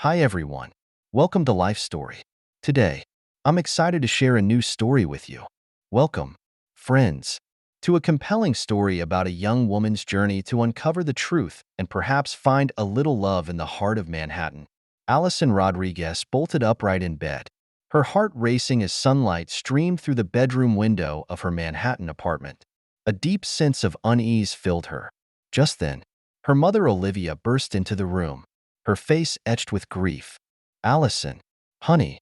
Hi everyone. Welcome to Life Story. Today, I'm excited to share a new story with you. Welcome, friends, to a compelling story about a young woman's journey to uncover the truth and perhaps find a little love in the heart of Manhattan. Allison Rodriguez bolted upright in bed, her heart racing as sunlight streamed through the bedroom window of her Manhattan apartment. A deep sense of unease filled her. Just then, her mother Olivia burst into the room, her face etched with grief. "Allison, honey,"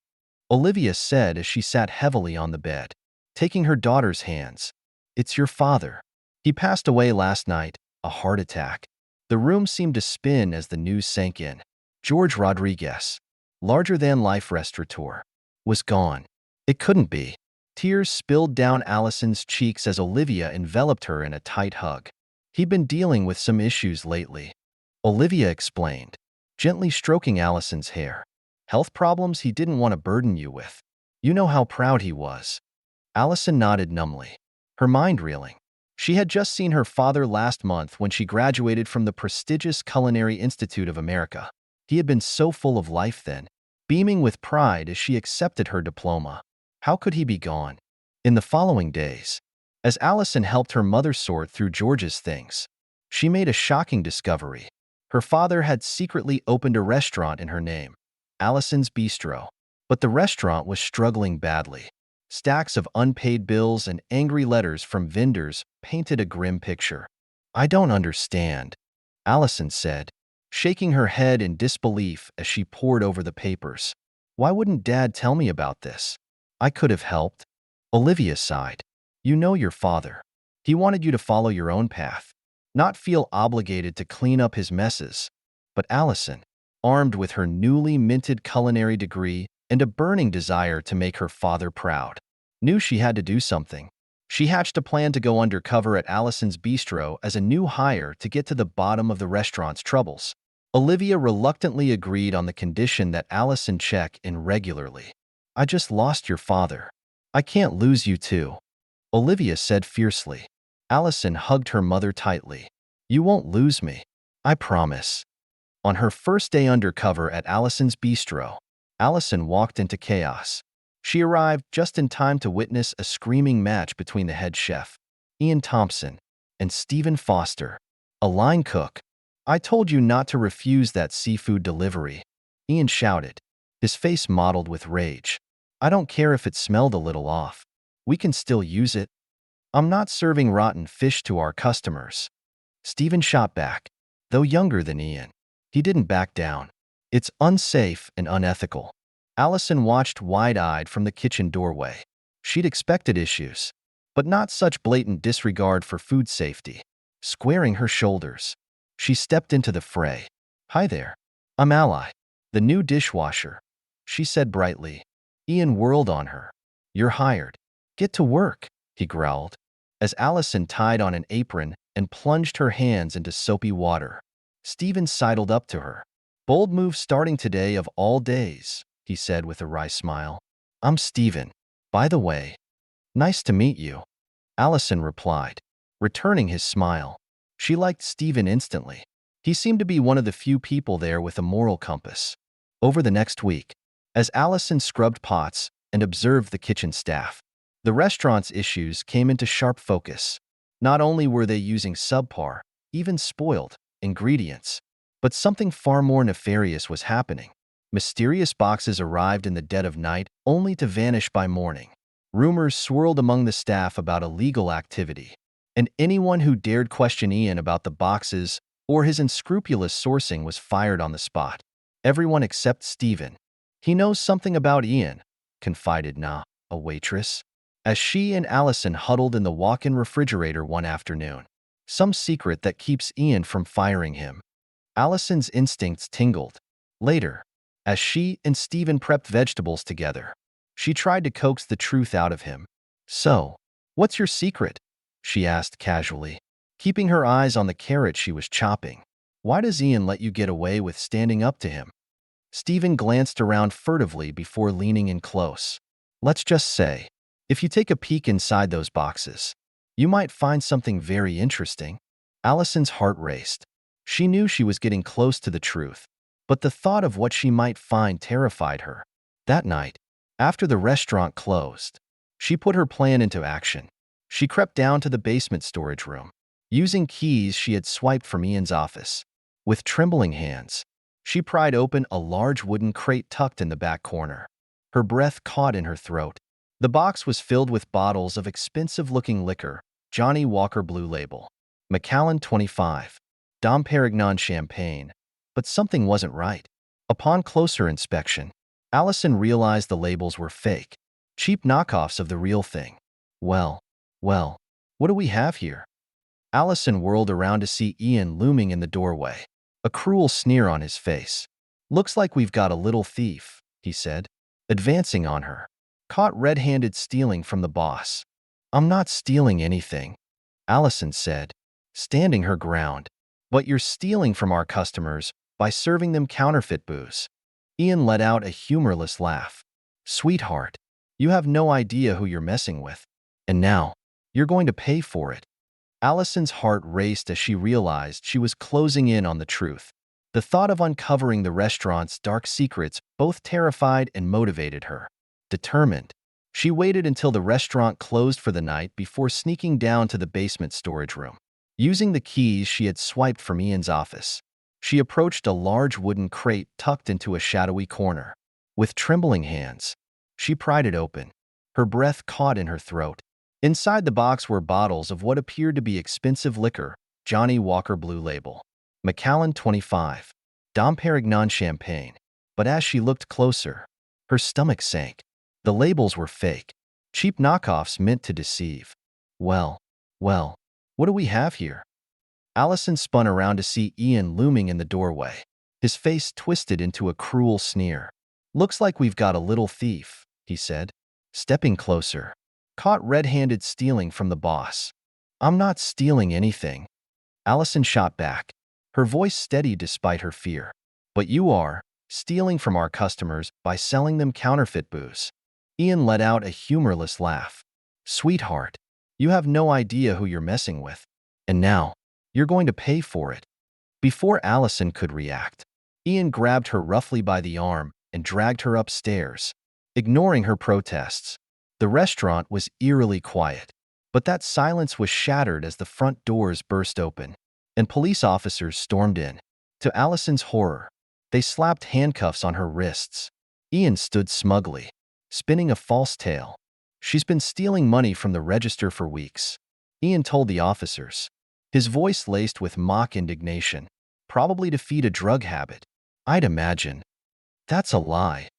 Olivia said as she sat heavily on the bed, taking her daughter's hands. "It's your father. He passed away last night, a heart attack." The room seemed to spin as the news sank in. George Rodriguez, larger-than-life restaurateur, was gone. It couldn't be. Tears spilled down Allison's cheeks as Olivia enveloped her in a tight hug. "He'd been dealing with some issues lately," Olivia explained, gently stroking Allison's hair. "Health problems he didn't want to burden you with. You know how proud he was." Allison nodded numbly, her mind reeling. She had just seen her father last month when she graduated from the prestigious Culinary Institute of America. He had been so full of life then, beaming with pride as she accepted her diploma. How could he be gone? In the following days, as Allison helped her mother sort through George's things, she made a shocking discovery. Her father had secretly opened a restaurant in her name, Allison's Bistro. But the restaurant was struggling badly. Stacks of unpaid bills and angry letters from vendors painted a grim picture. "I don't understand," Allison said, shaking her head in disbelief as she pored over the papers. "Why wouldn't Dad tell me about this? I could have helped." Olivia sighed. "You know your father. He wanted you to follow your own path, not feel obligated to clean up his messes." But Allison, armed with her newly minted culinary degree and a burning desire to make her father proud, knew she had to do something. She hatched a plan to go undercover at Allison's Bistro as a new hire to get to the bottom of the restaurant's troubles. Olivia reluctantly agreed on the condition that Allison check in regularly. "I just lost your father. I can't lose you too," Olivia said fiercely. Allison hugged her mother tightly. "You won't lose me. I promise." On her first day undercover at Allison's Bistro, Allison walked into chaos. She arrived just in time to witness a screaming match between the head chef, Ian Thompson, and Stephen Foster, a line cook. "I told you not to refuse that seafood delivery," Ian shouted, his face mottled with rage. "I don't care if it smelled a little off. We can still use it. I'm not serving rotten fish to our customers." Stephen shot back. Though younger than Ian, he didn't back down. "It's unsafe and unethical." Allison watched wide-eyed from the kitchen doorway. She'd expected issues, but not such blatant disregard for food safety. Squaring her shoulders, she stepped into the fray. "Hi there. I'm Ally, the new dishwasher," she said brightly. Ian whirled on her. "You're hired. Get to work," he growled, as Allison tied on an apron and plunged her hands into soapy water. Stephen sidled up to her. "Bold move starting today of all days," he said with a wry smile. "I'm Stephen, by the way." "Nice to meet you," Allison replied, returning his smile. She liked Stephen instantly. He seemed to be one of the few people there with a moral compass. Over the next week, as Allison scrubbed pots and observed the kitchen staff, the restaurant's issues came into sharp focus. Not only were they using subpar, even spoiled, ingredients, but something far more nefarious was happening. Mysterious boxes arrived in the dead of night, only to vanish by morning. Rumors swirled among the staff about illegal activity, and anyone who dared question Ian about the boxes or his unscrupulous sourcing was fired on the spot. Everyone except Stephen. "He knows something about Ian," confided Na, a waitress, as she and Allison huddled in the walk-in refrigerator one afternoon. "Some secret that keeps Ian from firing him." Allison's instincts tingled. Later, as she and Stephen prepped vegetables together, she tried to coax the truth out of him. "So, what's your secret?" she asked casually, keeping her eyes on the carrot she was chopping. "Why does Ian let you get away with standing up to him?" Stephen glanced around furtively before leaning in close. "Let's just say, if you take a peek inside those boxes, you might find something very interesting." Allison's heart raced. She knew she was getting close to the truth, but the thought of what she might find terrified her. That night, after the restaurant closed, she put her plan into action. She crept down to the basement storage room, using keys she had swiped from Ian's office. With trembling hands, she pried open a large wooden crate tucked in the back corner. Her breath caught in her throat. The box was filled with bottles of expensive-looking liquor, Johnny Walker Blue Label, Macallan 25, Dom Perignon Champagne, but something wasn't right. Upon closer inspection, Allison realized the labels were fake, cheap knockoffs of the real thing. Well, what do we have here? Allison whirled around to see Ian looming in the doorway, a cruel sneer on his face. "Looks like we've got a little thief," he said, advancing on her. "Caught red-handed stealing from the boss." "I'm not stealing anything," Allison said, standing her ground. "But you're stealing from our customers by serving them counterfeit booze." Ian let out a humorless laugh. "Sweetheart, you have no idea who you're messing with. And now, you're going to pay for it." Allison's heart raced as she realized she was closing in on the truth. The thought of uncovering the restaurant's dark secrets both terrified and motivated her. Determined, she waited until the restaurant closed for the night before sneaking down to the basement storage room. Using the keys she had swiped from Ian's office, she approached a large wooden crate tucked into a shadowy corner. With trembling hands, she pried it open. Her breath caught in her throat. Inside the box were bottles of what appeared to be expensive liquor, Johnny Walker Blue Label, Macallan 25, Dom Perignon Champagne. But as she looked closer, her stomach sank. The labels were fake, cheap knockoffs meant to deceive. Well, what do we have here? Allison spun around to see Ian looming in the doorway, his face twisted into a cruel sneer. "Looks like we've got a little thief," he said, stepping closer. "Caught red-handed stealing from the boss." "I'm not stealing anything," Allison shot back, her voice steady despite her fear. "But you are, stealing from our customers by selling them counterfeit booze." Ian let out a humorless laugh. "Sweetheart, you have no idea who you're messing with. And now, you're going to pay for it." Before Allison could react, Ian grabbed her roughly by the arm and dragged her upstairs, ignoring her protests. The restaurant was eerily quiet, but that silence was shattered as the front doors burst open, and police officers stormed in. To Allison's horror, they slapped handcuffs on her wrists. Ian stood smugly, spinning a false tale. "She's been stealing money from the register for weeks," Ian told the officers, his voice laced with mock indignation. "Probably to feed a drug habit, I'd imagine." "That's a lie,"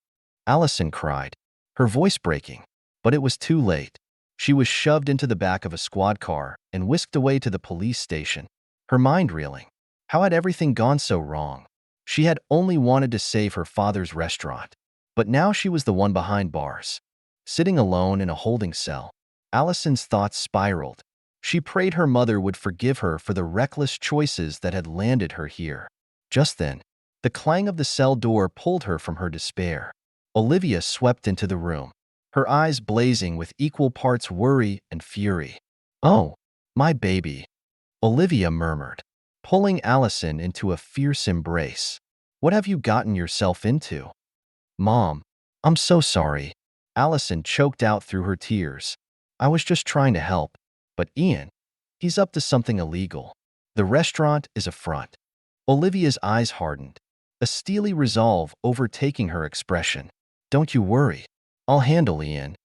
Allison cried, her voice breaking. But it was too late. She was shoved into the back of a squad car and whisked away to the police station, her mind reeling. How had everything gone so wrong? She had only wanted to save her father's restaurant, but now she was the one behind bars. Sitting alone in a holding cell, Allison's thoughts spiraled. She prayed her mother would forgive her for the reckless choices that had landed her here. Just then, the clang of the cell door pulled her from her despair. Olivia swept into the room, her eyes blazing with equal parts worry and fury. "Oh, my baby," Olivia murmured, pulling Allison into a fierce embrace. "What have you gotten yourself into?" "Mom, I'm so sorry," Allison choked out through her tears. "I was just trying to help. But Ian, he's up to something illegal. The restaurant is a front." Olivia's eyes hardened, a steely resolve overtaking her expression. "Don't you worry. I'll handle Ian."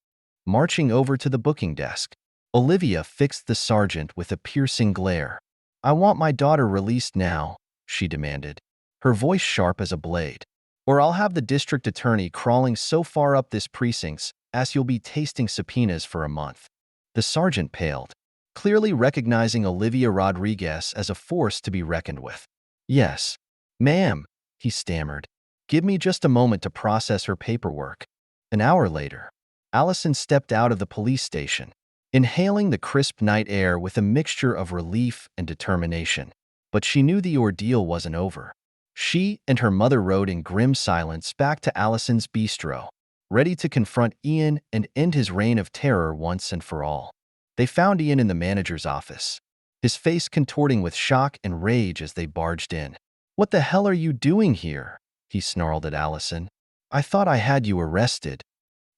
Marching over to the booking desk, Olivia fixed the sergeant with a piercing glare. "I want my daughter released now," she demanded, her voice sharp as a blade. "Or I'll have the district attorney crawling so far up this precincts as you'll be tasting subpoenas for a month." The sergeant paled, clearly recognizing Olivia Rodriguez as a force to be reckoned with. "Yes, ma'am," he stammered. "Give me just a moment to process her paperwork." An hour later, Allison stepped out of the police station, inhaling the crisp night air with a mixture of relief and determination. But she knew the ordeal wasn't over. She and her mother rode in grim silence back to Allison's bistro, ready to confront Ian and end his reign of terror once and for all. They found Ian in the manager's office, his face contorting with shock and rage as they barged in. "What the hell are you doing here?" he snarled at Allison. "I thought I had you arrested."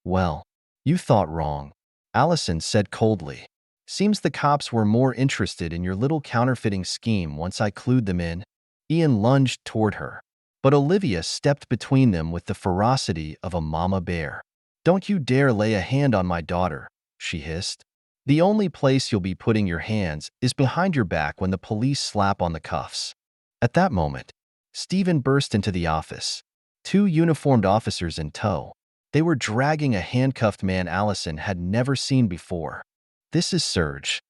"Well, you thought wrong," Allison said coldly. "Seems the cops were more interested in your little counterfeiting scheme once I clued them in." Ian lunged toward her, but Olivia stepped between them with the ferocity of a mama bear. "Don't you dare lay a hand on my daughter," she hissed. "The only place you'll be putting your hands is behind your back when the police slap on the cuffs." At that moment, Stephen burst into the office, two uniformed officers in tow. They were dragging a handcuffed man Allison had never seen before. "This is Serge,"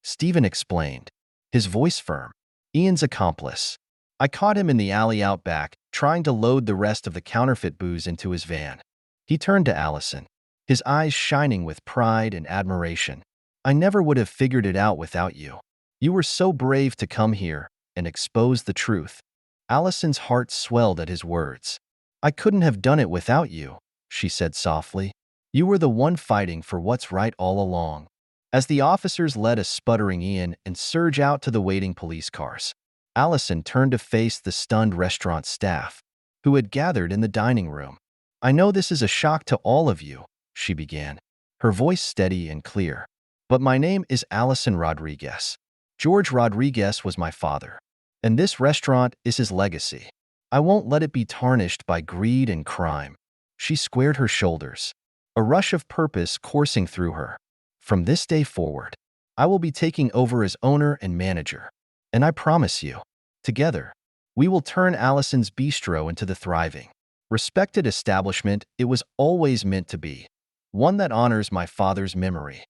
Stephen explained, his voice firm. "Ian's accomplice. I caught him in the alley out back, trying to load the rest of the counterfeit booze into his van." He turned to Allison, his eyes shining with pride and admiration. "I never would have figured it out without you. You were so brave to come here and expose the truth." Allison's heart swelled at his words. "I couldn't have done it without you," she said softly. "You were the one fighting for what's right all along." As the officers led a sputtering Ian and Serge out to the waiting police cars, Allison turned to face the stunned restaurant staff, who had gathered in the dining room. "I know this is a shock to all of you," she began, her voice steady and clear. "But my name is Allison Rodriguez. George Rodriguez was my father, and this restaurant is his legacy. I won't let it be tarnished by greed and crime." She squared her shoulders, a rush of purpose coursing through her. "From this day forward, I will be taking over as owner and manager, and I promise you, together, we will turn Allison's Bistro into the thriving, respected establishment it was always meant to be, one that honors my father's memory."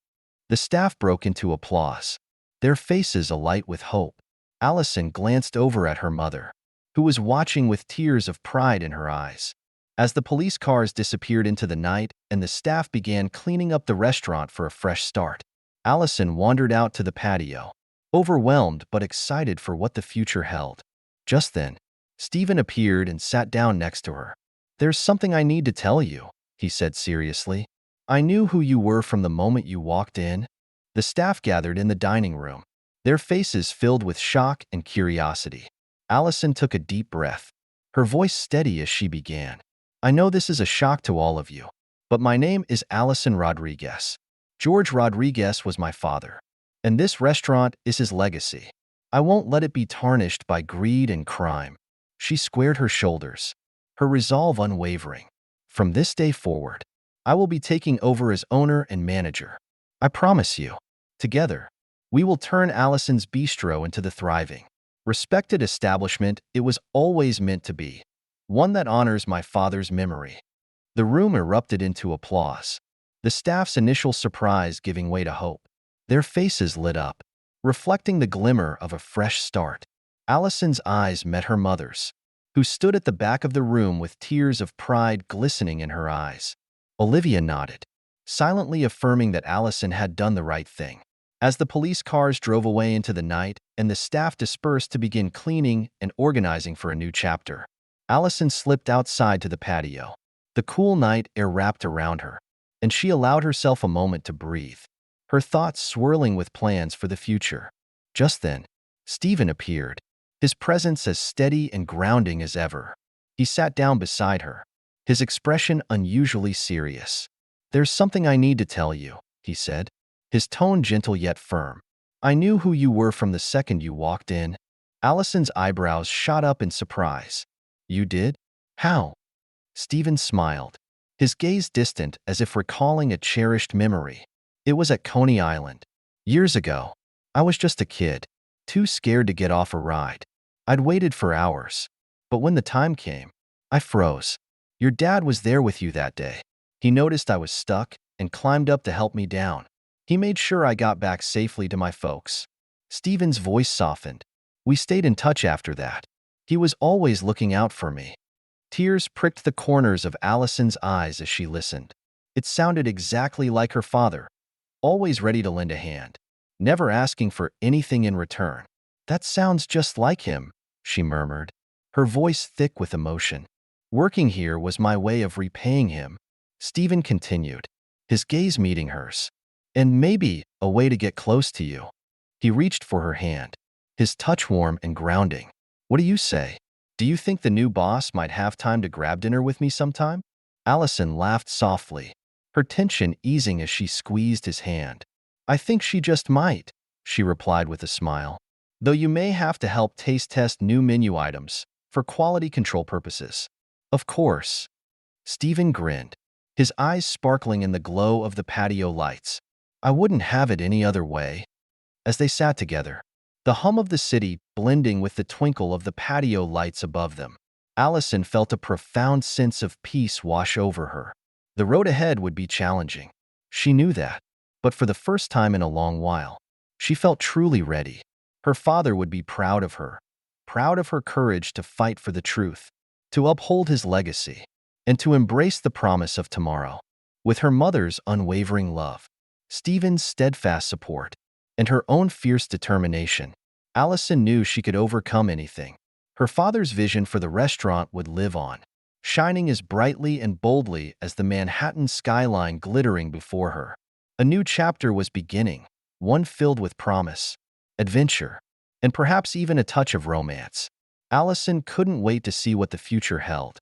The staff broke into applause, their faces alight with hope. Allison glanced over at her mother, who was watching with tears of pride in her eyes. As the police cars disappeared into the night and the staff began cleaning up the restaurant for a fresh start, Allison wandered out to the patio, overwhelmed but excited for what the future held. Just then, Stephen appeared and sat down next to her. "There's something I need to tell you," he said seriously. "I knew who you were from the moment you walked in." The staff gathered in the dining room, their faces filled with shock and curiosity. Allison took a deep breath, her voice steady as she began. "I know this is a shock to all of you, but my name is Allison Rodriguez. George Rodriguez was my father, and this restaurant is his legacy. I won't let it be tarnished by greed and crime." She squared her shoulders, her resolve unwavering. "From this day forward, I will be taking over as owner and manager. I promise you, together, we will turn Allison's Bistro into the thriving, respected establishment it was always meant to be, one that honors my father's memory." The room erupted into applause, the staff's initial surprise giving way to hope. Their faces lit up, reflecting the glimmer of a fresh start. Allison's eyes met her mother's, who stood at the back of the room with tears of pride glistening in her eyes. Olivia nodded, silently affirming that Allison had done the right thing. As the police cars drove away into the night and the staff dispersed to begin cleaning and organizing for a new chapter, Allison slipped outside to the patio. The cool night air wrapped around her, and she allowed herself a moment to breathe, her thoughts swirling with plans for the future. Just then, Stephen appeared, his presence as steady and grounding as ever. He sat down beside her, his expression unusually serious. "There's something I need to tell you," he said, his tone gentle yet firm. "I knew who you were from the second you walked in." Allison's eyebrows shot up in surprise. "You did? How?" Stephen smiled, his gaze distant as if recalling a cherished memory. "It was at Coney Island. Years ago. I was just a kid, too scared to get off a ride. I'd waited for hours, but when the time came, I froze. Your dad was there with you that day. He noticed I was stuck and climbed up to help me down. He made sure I got back safely to my folks." Stephen's voice softened. "We stayed in touch after that. He was always looking out for me." Tears pricked the corners of Allison's eyes as she listened. It sounded exactly like her father, always ready to lend a hand, never asking for anything in return. "That sounds just like him," she murmured, her voice thick with emotion. "Working here was my way of repaying him," Stephen continued, his gaze meeting hers. "And maybe a way to get close to you." He reached for her hand, his touch warm and grounding. "What do you say?" Do you think the new boss might have time to grab dinner with me sometime? Allison laughed softly, her tension easing as she squeezed his hand. I think she just might, she replied with a smile. Though you may have to help taste test new menu items for quality control purposes. Of course. Stephen grinned, his eyes sparkling in the glow of the patio lights. I wouldn't have it any other way. As they sat together, the hum of the city blending with the twinkle of the patio lights above them, Allison felt a profound sense of peace wash over her. The road ahead would be challenging. She knew that, but for the first time in a long while, she felt truly ready. Her father would be proud of her courage to fight for the truth, to uphold his legacy, and to embrace the promise of tomorrow. With her mother's unwavering love, Stephen's steadfast support, and her own fierce determination, Allison knew she could overcome anything. Her father's vision for the restaurant would live on, shining as brightly and boldly as the Manhattan skyline glittering before her. A new chapter was beginning, one filled with promise, adventure, and perhaps even a touch of romance. Allison couldn't wait to see what the future held.